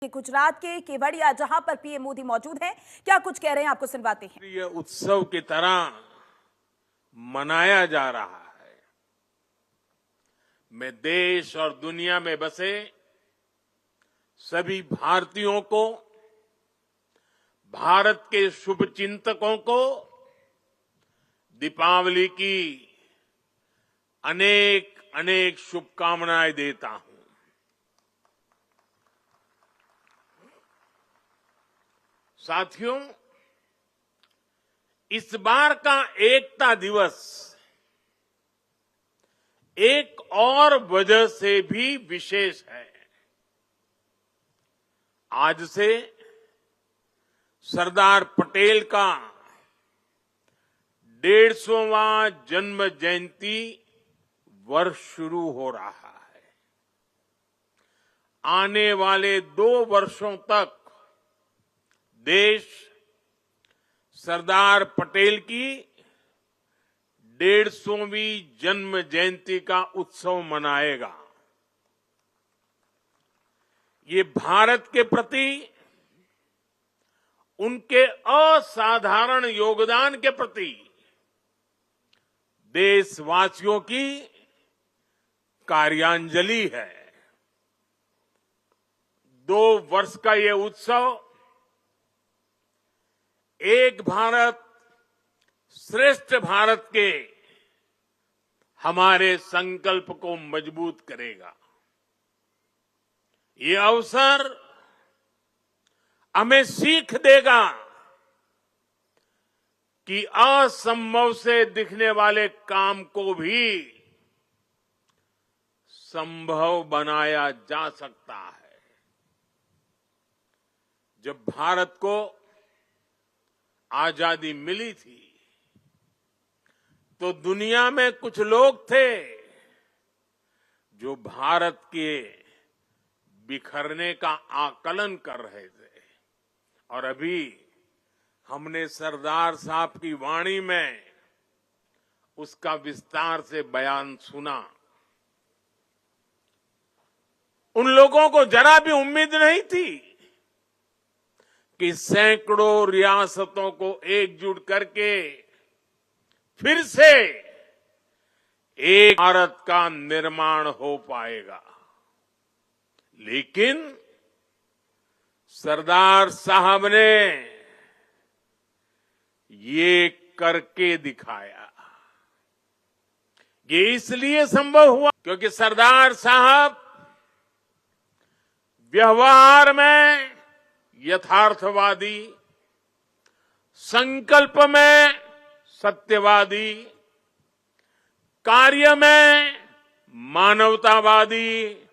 गुजरात के केवड़िया, जहां पर पीएम मोदी मौजूद हैं, क्या कुछ कह रहे हैं आपको सुनवाते हैं। ये उत्सव की तरह मनाया जा रहा है। मैं देश और दुनिया में बसे सभी भारतीयों को, भारत के शुभचिंतकों को दीपावली की अनेक अनेक शुभकामनाएं देता हूं। साथियों, इस बार का एकता दिवस एक और वजह से भी विशेष है। आज से सरदार पटेल का 150वां जन्म जयंती वर्ष शुरू हो रहा है। आने वाले 2 वर्षों तक देश सरदार पटेल की 150वीं जन्म जयंती का उत्सव मनाएगा। ये भारत के प्रति उनके असाधारण योगदान के प्रति देशवासियों की कार्यांजलि है। 2 वर्ष का ये उत्सव एक भारत श्रेष्ठ भारत के हमारे संकल्प को मजबूत करेगा। ये अवसर हमें सीख देगा कि असंभव से दिखने वाले काम को भी संभव बनाया जा सकता है। जब भारत को आजादी मिली थी तो दुनिया में कुछ लोग थे जो भारत के बिखरने का आकलन कर रहे थे, और अभी हमने सरदार साहब की वाणी में उसका विस्तार से बयान सुना। उन लोगों को जरा भी उम्मीद नहीं थी कि सैकड़ों रियासतों को एकजुट करके फिर से एक भारत का निर्माण हो पाएगा। लेकिन सरदार साहब ने ये करके दिखाया। ये इसलिए संभव हुआ क्योंकि सरदार साहब व्यवहार में यथार्थवादी, संकल्प में सत्यवादी, कार्य में मानवतावादी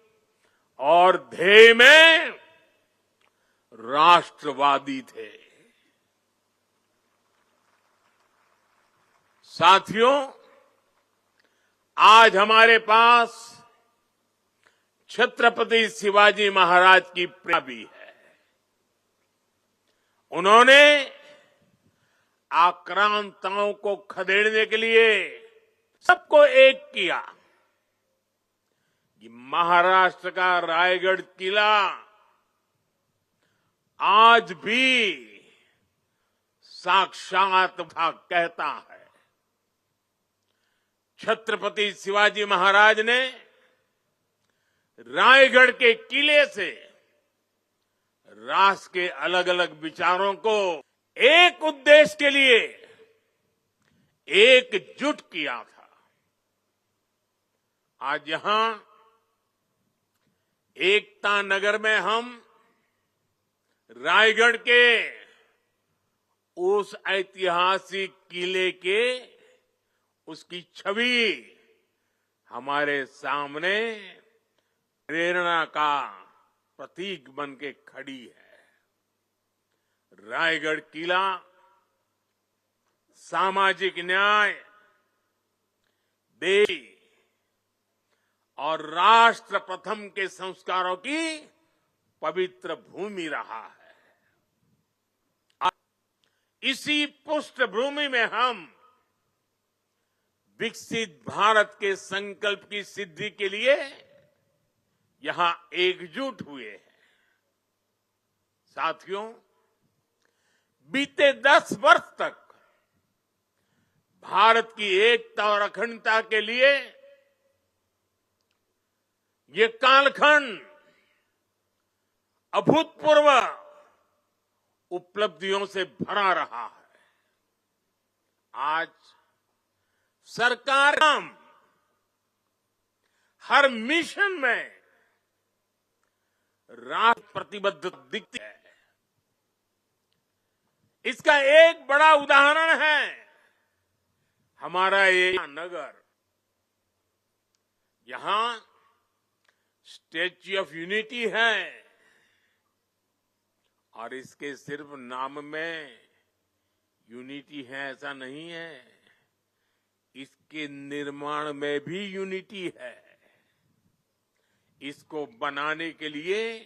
और ध्येय में राष्ट्रवादी थे। साथियों, आज हमारे पास छत्रपति शिवाजी महाराज की प्रेरणा भी है। उन्होंने आक्रांताओं को खदेड़ने के लिए सबको एक किया। ये महाराष्ट्र का रायगढ़ किला आज भी साक्षात कहता है। छत्रपति शिवाजी महाराज ने रायगढ़ के किले से राष्ट्र के अलग अलग विचारों को एक उद्देश्य के लिए एकजुट किया था। आज यहां एकता नगर में हम रायगढ़ के उस ऐतिहासिक किले के उसकी छवि हमारे सामने प्रेरणा का प्रतीक बन के खड़ी है। रायगढ़ किला सामाजिक न्याय, देश और राष्ट्र प्रथम के संस्कारों की पवित्र भूमि रहा है। इसी पृष्ठभूमि में हम विकसित भारत के संकल्प की सिद्धि के लिए यहां एकजुट हुए हैं। साथियों, बीते 10 वर्ष तक भारत की एकता और अखंडता के लिए ये कालखंड अभूतपूर्व उपलब्धियों से भरा रहा है। आज सरकार हर मिशन में राष्ट्र प्रतिबद्ध दिखती है। इसका एक बड़ा उदाहरण है हमारा ये नगर। यहां स्टैच्यू ऑफ यूनिटी है और इसके सिर्फ नाम में यूनिटी है ऐसा नहीं है, इसके निर्माण में भी यूनिटी है। इसको बनाने के लिए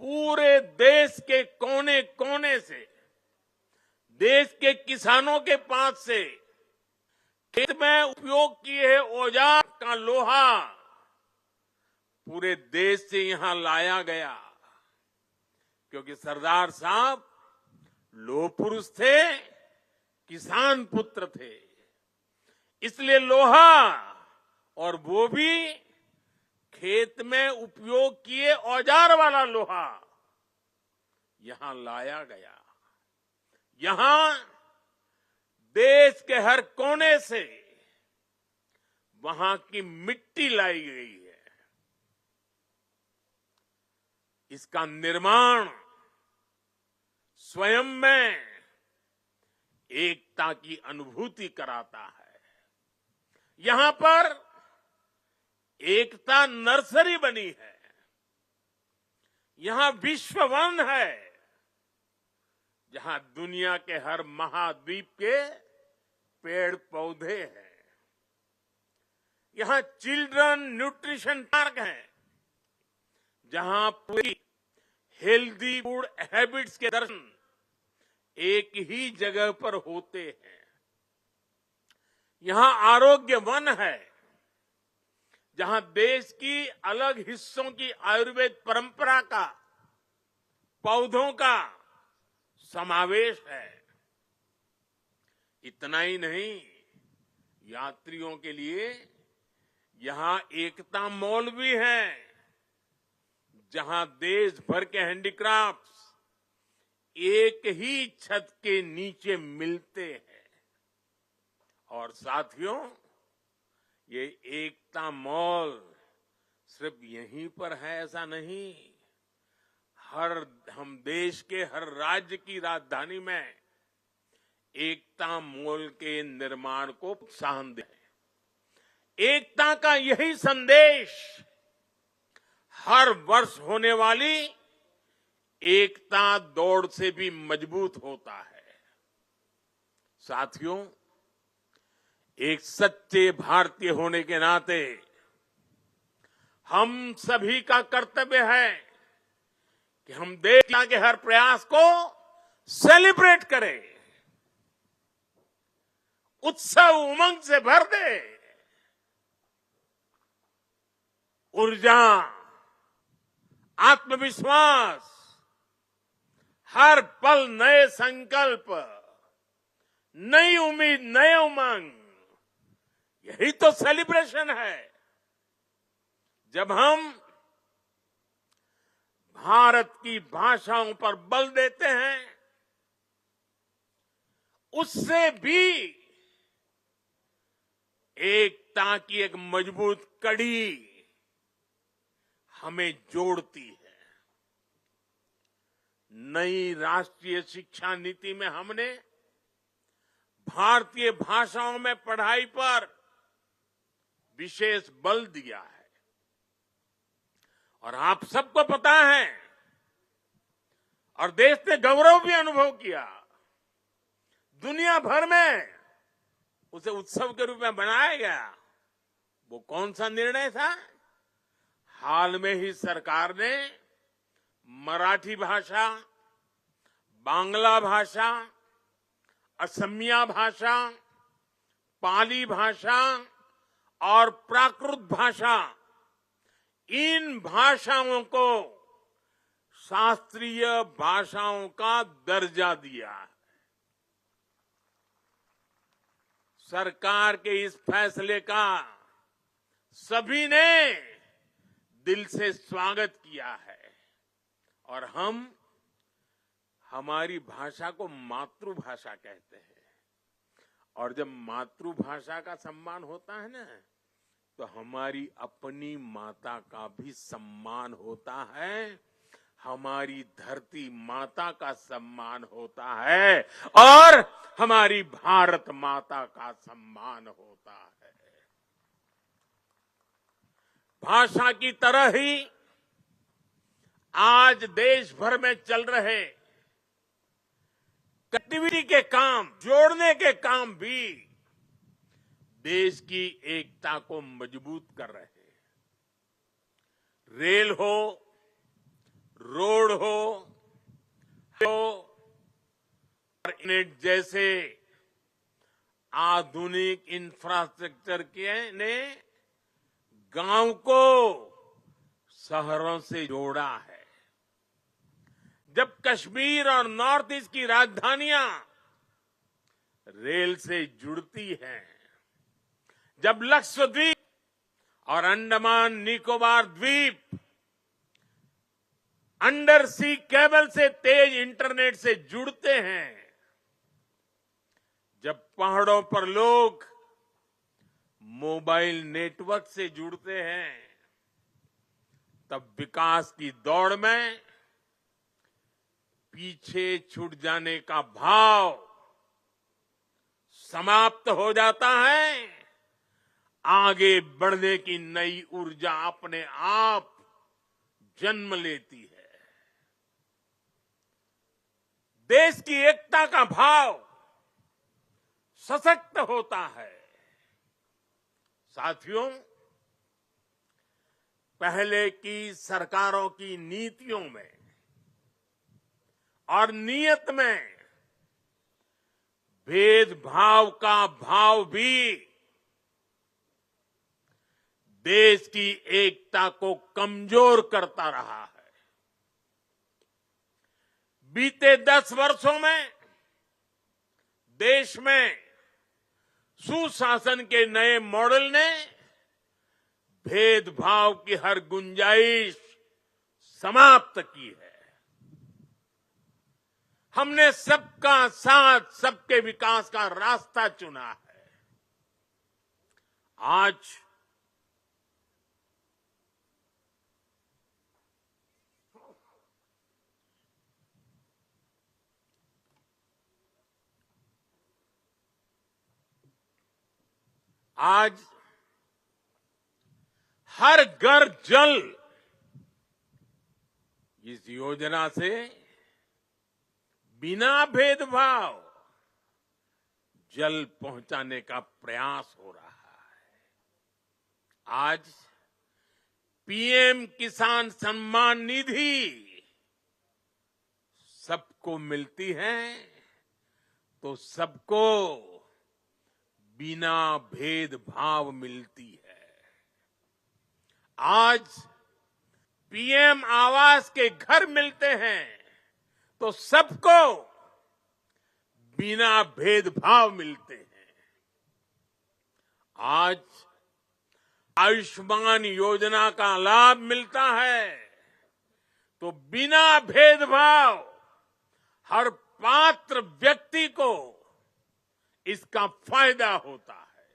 पूरे देश के कोने कोने से, देश के किसानों के पास से खेत में उपयोग किए औजार का लोहा पूरे देश से यहां लाया गया, क्योंकि सरदार साहब लोह पुरुष थे, किसान पुत्र थे। इसलिए लोहा, और वो भी खेत में उपयोग किए औजार वाला लोहा, यहां लाया गया। यहां देश के हर कोने से वहां की मिट्टी लाई गई है। इसका निर्माण स्वयं में एकता की अनुभूति कराता है। यहां पर एकता नर्सरी बनी है। यहां विश्व वन है, जहां दुनिया के हर महाद्वीप के पेड़ पौधे हैं। यहां चिल्ड्रन न्यूट्रिशन पार्क है, जहां पूरी हेल्दी फूड हैबिट्स के दर्शन एक ही जगह पर होते हैं। यहां आरोग्य वन है, जहां देश की अलग हिस्सों की आयुर्वेद परंपरा का, पौधों का समावेश है। इतना ही नहीं, यात्रियों के लिए यहां एकता मॉल भी है, जहां देश भर के हैंडीक्राफ्ट्स एक ही छत के नीचे मिलते हैं। और साथियों, ये एकता मॉल सिर्फ यहीं पर है ऐसा नहीं, हम देश के हर राज्य की राजधानी में एकता मॉल के निर्माण को प्रोत्साहन दें। एकता का यही संदेश हर वर्ष होने वाली एकता दौड़ से भी मजबूत होता है। साथियों, एक सच्चे भारतीय होने के नाते हम सभी का कर्तव्य है कि हम देश के हर प्रयास को सेलिब्रेट करें, उत्सव उमंग से भर दे। ऊर्जा, आत्मविश्वास, हर पल नए संकल्प, नई उम्मीद, नए उमंग, यही तो सेलिब्रेशन है। जब हम भारत की भाषाओं पर बल देते हैं, उससे भी एकता की एक मजबूत कड़ी हमें जोड़ती है। नई राष्ट्रीय शिक्षा नीति में हमने भारतीय भाषाओं में पढ़ाई पर विशेष बल दिया है। और आप सबको पता है, और देश ने गौरव भी अनुभव किया, दुनिया भर में उसे उत्सव के रूप में बनाया गया। वो कौन सा निर्णय था? हाल में ही सरकार ने मराठी भाषा, बांग्ला भाषा, असमिया भाषा, पाली भाषा और प्राकृत भाषा, इन भाषाओं को शास्त्रीय भाषाओं का दर्जा दिया है। सरकार के इस फैसले का सभी ने दिल से स्वागत किया है और हम हमारी भाषा को मातृभाषा कहते हैं। और जब मातृभाषा का सम्मान होता है ना, तो हमारी अपनी माता का भी सम्मान होता है, हमारी धरती माता का सम्मान होता है और हमारी भारत माता का सम्मान होता है। भाषा की तरह ही आज देश भर में चल रहे कनेक्टिविटी के काम, जोड़ने के काम भी देश की एकता को मजबूत कर रहे हैं। रेल हो, रोड हो, इंटरनेट जैसे आधुनिक इंफ्रास्ट्रक्चर के ने गांव को शहरों से जोड़ा है। जब कश्मीर और नॉर्थ ईस्ट की राजधानियां रेल से जुड़ती हैं, जब लक्षद्वीप और अंडमान निकोबार द्वीप अंडर सी केबल से तेज इंटरनेट से जुड़ते हैं, जब पहाड़ों पर लोग मोबाइल नेटवर्क से जुड़ते हैं, तब विकास की दौड़ में पीछे छूट जाने का भाव समाप्त हो जाता है। आगे बढ़ने की नई ऊर्जा अपने आप जन्म लेती है। देश की एकता का भाव सशक्त होता है। साथियों, पहले की सरकारों की नीतियों में और नियत में भेदभाव का भाव भी देश की एकता को कमजोर करता रहा है। बीते 10 वर्षों में देश में सुशासन के नए मॉडल ने भेदभाव की हर गुंजाइश समाप्त की है। हमने सबका साथ, सबके विकास का रास्ता चुना है। आज हर घर जल इस योजना से बिना भेदभाव जल पहुंचाने का प्रयास हो रहा है। आज पीएम किसान सम्मान निधि सबको मिलती है, तो सबको बिना भेदभाव मिलती है। आज पीएम आवास के घर मिलते हैं, तो सबको बिना भेदभाव मिलते हैं। आज आयुष्मान योजना का लाभ मिलता है, तो बिना भेदभाव हर पात्र व्यक्ति को इसका फायदा होता है।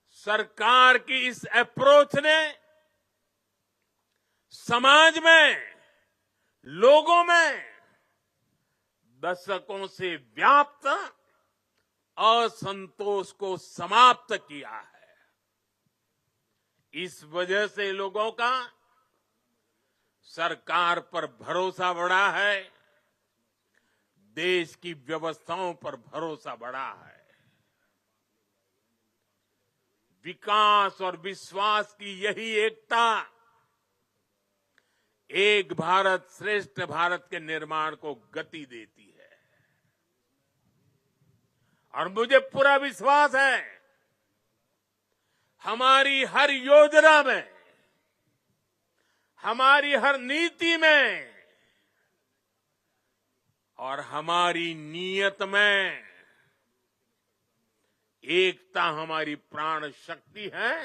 सरकार की इस अप्रोच ने समाज में, लोगों में दशकों से व्याप्त असंतोष को समाप्त किया है। इस वजह से लोगों का सरकार पर भरोसा बढ़ा है, देश की व्यवस्थाओं पर भरोसा बढ़ा है। विकास और विश्वास की यही एकता एक भारत श्रेष्ठ भारत के निर्माण को गति देती है। और मुझे पूरा विश्वास है, हमारी हर योजना में, हमारी हर नीति में और हमारी नीयत में एकता हमारी प्राण शक्ति है।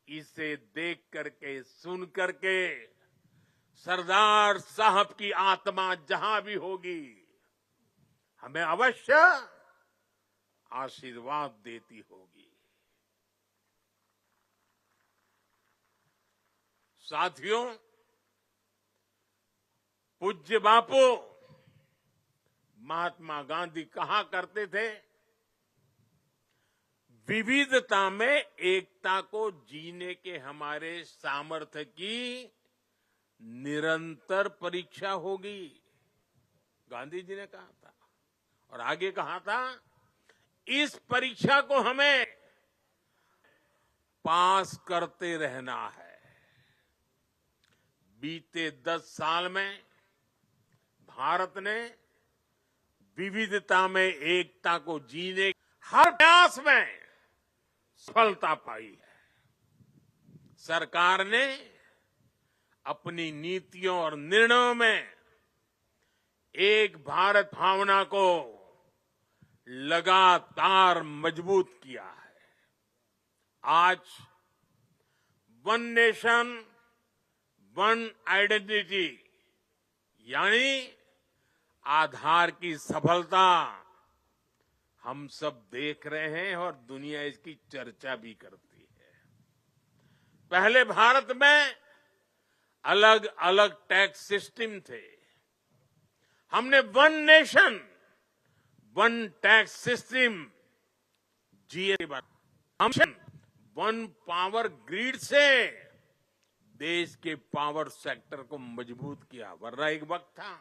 इसे देख करके, सुन करके सरदार साहब की आत्मा जहां भी होगी हमें अवश्य आशीर्वाद देती होगी। साथियों, पूज्य बापू महात्मा गांधी कहा करते थे, विविधता में एकता को जीने के हमारे सामर्थ्य की निरंतर परीक्षा होगी। गांधी जी ने कहा था और आगे कहा था, इस परीक्षा को हमें पास करते रहना है। बीते 10 साल में भारत ने विविधता में एकता को जीने हर प्रयास में सफलता पाई है। सरकार ने अपनी नीतियों और निर्णयों में एक भारत भावना को लगातार मजबूत किया है। आज वन नेशन वन आइडेंटिटी यानी आधार की सफलता हम सब देख रहे हैं और दुनिया इसकी चर्चा भी करती है। पहले भारत में अलग अलग टैक्स सिस्टम थे। हमने one nation one tax system GST one power grid से देश के पावर सेक्टर को मजबूत किया। वरना एक वक्त था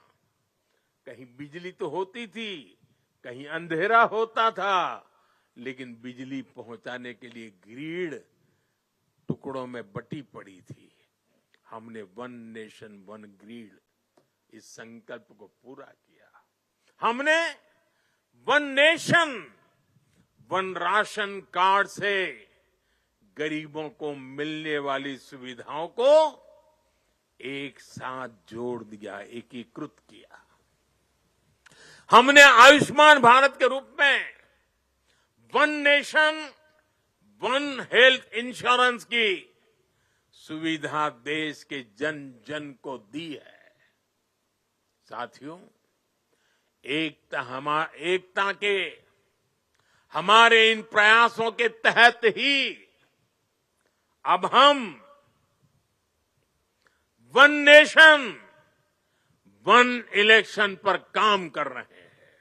कहीं बिजली तो होती थी, कहीं अंधेरा होता था, लेकिन बिजली पहुंचाने के लिए ग्रिड टुकड़ों में बटी पड़ी थी। हमने वन नेशन वन ग्रिड इस संकल्प को पूरा किया। हमने one nation one ration card से गरीबों को मिलने वाली सुविधाओं को एक साथ जोड़ दिया, एकीकृत किया। हमने आयुष्मान भारत के रूप में one nation one health insurance की सुविधा देश के जन जन को दी है। साथियों, एकता के हमारे इन प्रयासों के तहत ही अब हम वन नेशन वन इलेक्शन पर काम कर रहे हैं,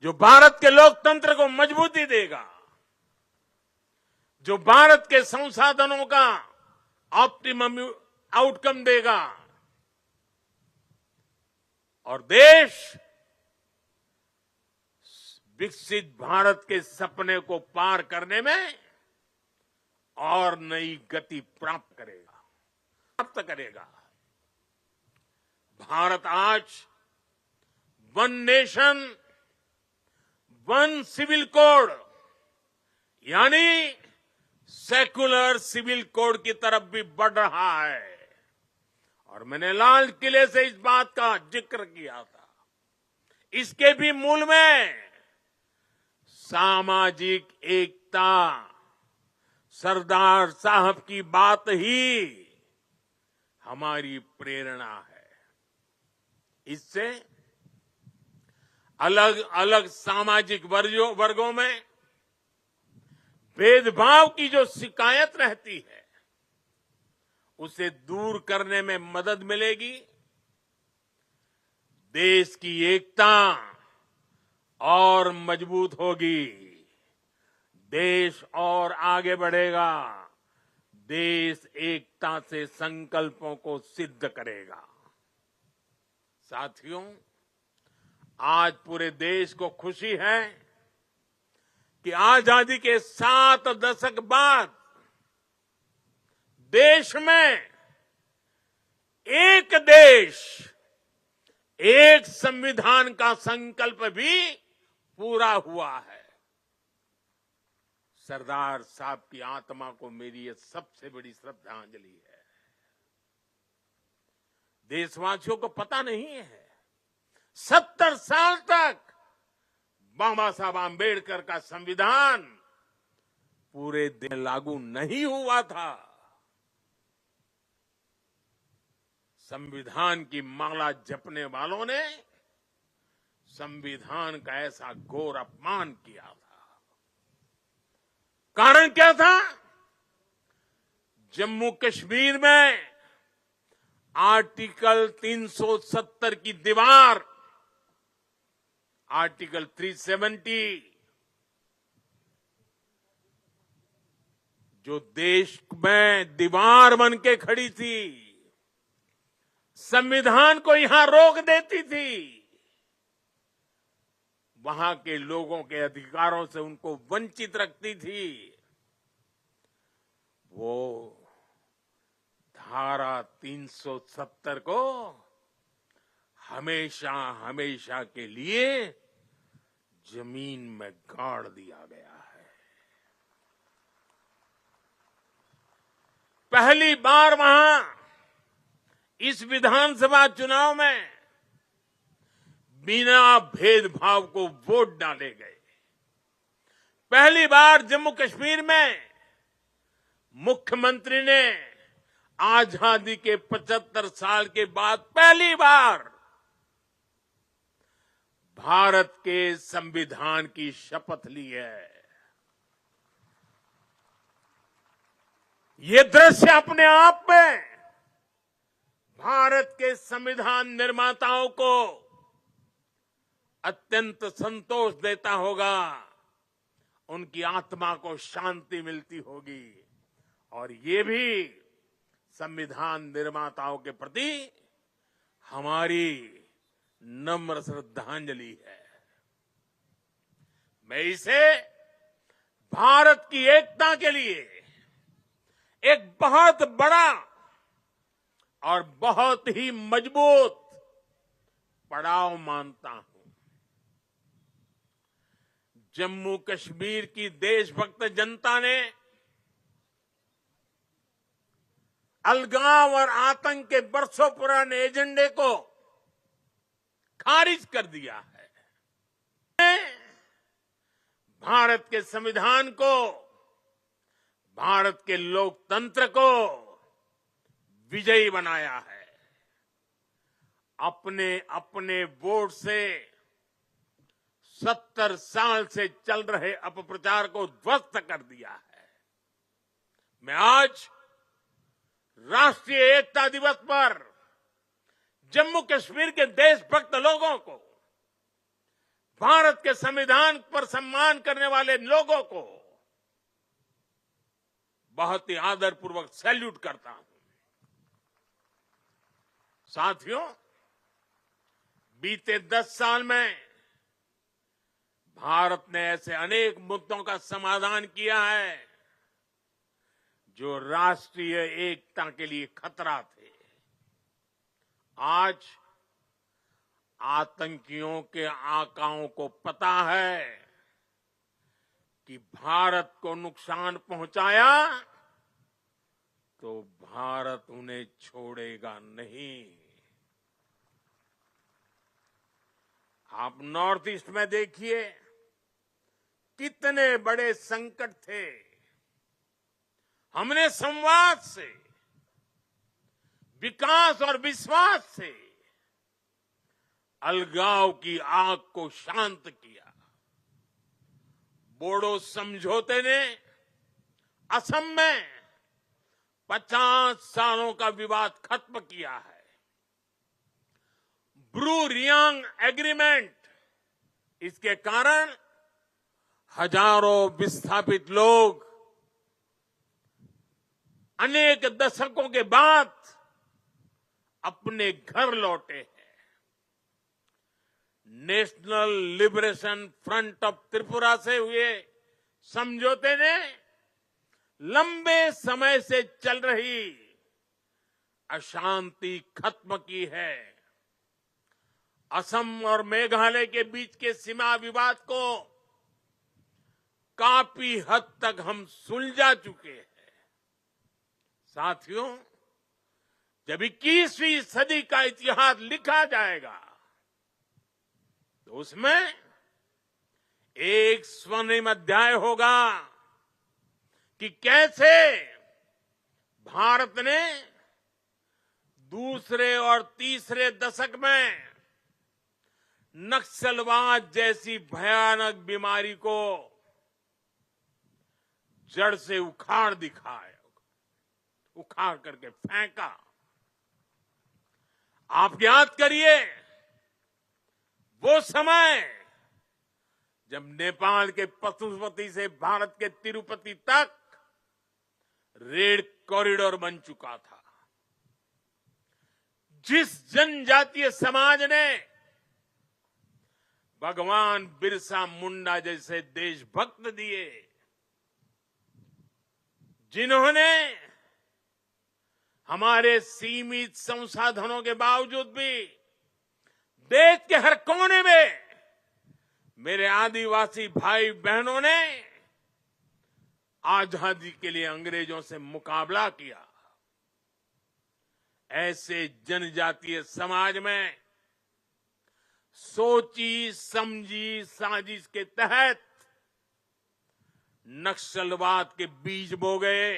जो भारत के लोकतंत्र को मजबूती देगा, जो भारत के संसाधनों का ऑप्टिमम आउटकम देगा और देश विकसित भारत के सपने को पार करने में और नई गति प्राप्त करेगा। भारत आज one nation one civil code यानी सेकुलर सिविल कोड की तरफ भी बढ़ रहा है। और मैंने लाल किले से इस बात का जिक्र किया था। इसके भी मूल में सामाजिक एकता, सरदार साहब की बात ही हमारी प्रेरणा है। इससे अलग अलग सामाजिक वर्गों में भेदभाव की जो शिकायत रहती है उसे दूर करने में मदद मिलेगी। देश की एकता और मजबूत होगी, देश और आगे बढ़ेगा, देश एकता से संकल्पों को सिद्ध करेगा। साथियों, आज पूरे देश को खुशी है कि आजादी के 7 दशक बाद देश में एक देश एक संविधान का संकल्प भी पूरा हुआ है। सरदार साहब की आत्मा को मेरी ये सबसे बड़ी श्रद्धांजलि है। देशवासियों को पता नहीं है 70 साल तक बाबा साहब आम्बेडकर का संविधान पूरे देश में लागू नहीं हुआ था। संविधान की माला जपने वालों ने संविधान का ऐसा घोर अपमान किया था। कारण क्या था? जम्मू कश्मीर में आर्टिकल 370 की दीवार, आर्टिकल 370 जो देश में दीवार बन के खड़ी थी, संविधान को यहां रोक देती थी, वहां के लोगों के अधिकारों से उनको वंचित रखती थी। वो धारा 370 को हमेशा हमेशा के लिए जमीन में गाड़ दिया गया है। पहली बार वहां इस विधानसभा चुनाव में बिना भेदभाव को वोट डाले गए। पहली बार जम्मू कश्मीर में मुख्यमंत्री ने आजादी के 75 साल के बाद पहली बार भारत के संविधान की शपथ ली है। ये दृश्य अपने आप में भारत के संविधान निर्माताओं को अत्यंत संतोष देता होगा, उनकी आत्मा को शांति मिलती होगी और ये भी संविधान निर्माताओं के प्रति हमारी नम्र श्रद्धांजलि है। मैं इसे भारत की एकता के लिए एक बहुत बड़ा और बहुत ही मजबूत पड़ाव मानता हूं। जम्मू कश्मीर की देशभक्त जनता ने अलगाव और आतंक के बरसों पुराने एजेंडे को खारिज कर दिया है। भारत के संविधान को, भारत के लोकतंत्र को विजयी बनाया है। अपने अपने वोट से 70 साल से चल रहे अपप्रचार को ध्वस्त कर दिया है। मैं आज राष्ट्रीय एकता दिवस पर जम्मू कश्मीर के देशभक्त लोगों को, भारत के संविधान पर सम्मान करने वाले लोगों को बहुत ही आदरपूर्वक सैल्यूट करता हूं। साथियों, बीते 10 साल में भारत ने ऐसे अनेक मुद्दों का समाधान किया है जो राष्ट्रीय एकता के लिए खतरा थे। आज आतंकियों के आकाओं को पता है कि भारत को नुकसान पहुंचाया तो भारत उन्हें छोड़ेगा नहीं। आप नॉर्थ ईस्ट में देखिए कितने बड़े संकट थे। हमने संवाद से, विकास और विश्वास से अलगाव की आग को शांत किया। बोडो समझौते ने असम में 50 सालों का विवाद खत्म किया है। ब्रू रियांग एग्रीमेंट, इसके कारण हजारों विस्थापित लोग अनेक दशकों के बाद अपने घर लौटे हैं। National liberation front of Tripura से हुए समझौते ने लंबे समय से चल रही अशांति खत्म की है। असम और मेघालय के बीच के सीमा विवाद को काफी हद तक हम सुलझा चुके हैं। साथियों, जब 21वीं सदी का इतिहास लिखा जाएगा तो उसमें एक स्वर्णिम अध्याय होगा कि कैसे भारत ने दूसरे और तीसरे दशक में नक्सलवाद जैसी भयानक बीमारी को जड़ से उखाड़ दिखाया, उखाड़ करके फेंका। आप याद करिए वो समय जब नेपाल के पशुपति से भारत के तिरुपति तक रेल कॉरिडोर बन चुका था। जिस जनजातीय समाज ने भगवान बिरसा मुंडा जैसे देशभक्त दिए, जिन्होंने हमारे सीमित संसाधनों के बावजूद भी देश के हर कोने में मेरे आदिवासी भाई बहनों ने आजादी के लिए अंग्रेजों से मुकाबला किया, ऐसे जनजातीय समाज में सोची समझी साजिश के तहत नक्सलवाद के बीज बो गए,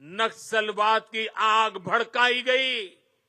नक्सलवाद की आग भड़काई गई।